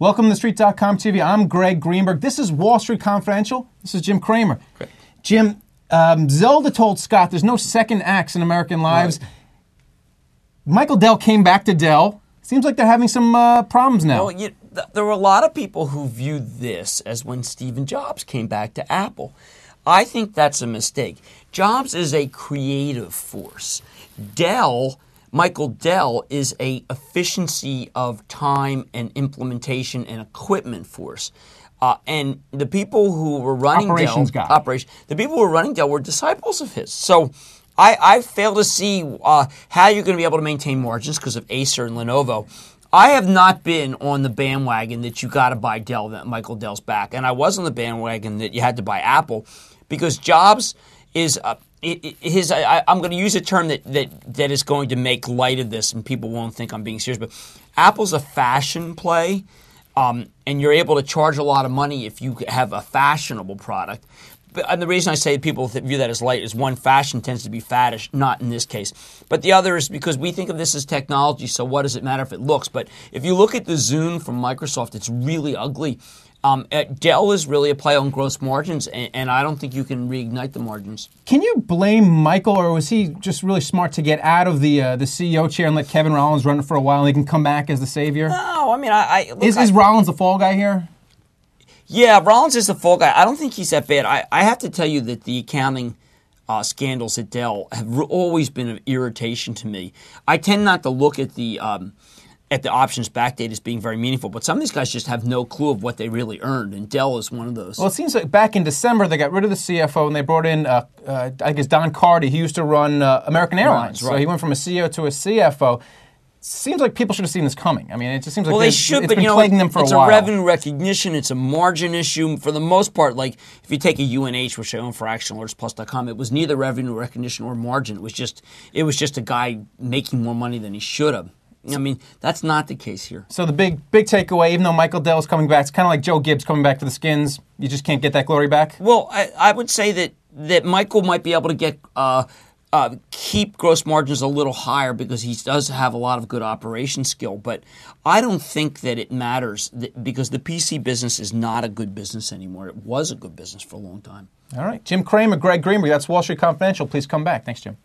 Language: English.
Welcome to TheStreet.com TV. I'm Greg Greenberg. This is Wall Street Confidential. This is Jim Cramer. Great. Jim, Zelda told Scott there's no second acts in American lives. Right. Michael Dell came back to Dell. Seems like they're having some problems now. Well, there were a lot of people who viewed this as when Steve Jobs came back to Apple. I think that's a mistake. Jobs is a creative force. Michael Dell is a efficiency of time and implementation and equipment force. And the people who were running the people who were running Dell were disciples of his. So I fail to see how you're going to be able to maintain margins because of Acer and Lenovo. I have not been on the bandwagon that you got to buy Dell, that Michael Dell's back. And I was on the bandwagon that you had to buy Apple because Jobs is I'm going to use a term that is going to make light of this and people won't think I'm being serious, but Apple's a fashion play, and you're able to charge a lot of money if you have a fashionable product. And the reason I say people view that as light is one, fashion tends to be faddish, not in this case. But the other is because we think of this as technology, so what does it matter if it looks? But if you look at the Zune from Microsoft, it's really ugly. Dell is really a play on gross margins, and I don't think you can reignite the margins. Can you blame Michael, or was he just really smart to get out of the CEO chair and let Kevin Rollins run it for a while and he can come back as the savior? No, I mean, is Rollins the fall guy here? Yeah, Rollins is the fall guy. I don't think he's that bad. I have to tell you that the accounting scandals at Dell have always been of irritation to me. I tend not to look at the options backdate as being very meaningful, but some of these guys just have no clue of what they really earned, and Dell is one of those. Well, it seems like back in December they got rid of the CFO and they brought in, I guess, Don Carty. He used to run American Airlines, right. So he went from a CEO to a CFO. Seems like people should have seen this coming. I mean, it just seems like they should, it's but been plaguing them for a while. It's a revenue recognition. It's a margin issue. For the most part, like if you take a UNH, which I own for ActionAlertsPlus.com, it was neither revenue recognition or margin. It was just a guy making more money than he should have. I mean, that's not the case here. So the big takeaway, even though Michael Dell is coming back, it's kind of like Joe Gibbs coming back to the Skins. You just can't get that glory back? Well, I would say that Michael might be able to get keep gross margins a little higher because he does have a lot of good operation skill. But I don't think that it matters because the PC business is not a good business anymore. It was a good business for a long time. All right. Jim Cramer, Greg Greenberg, that's Wall Street Confidential. Please come back. Thanks, Jim.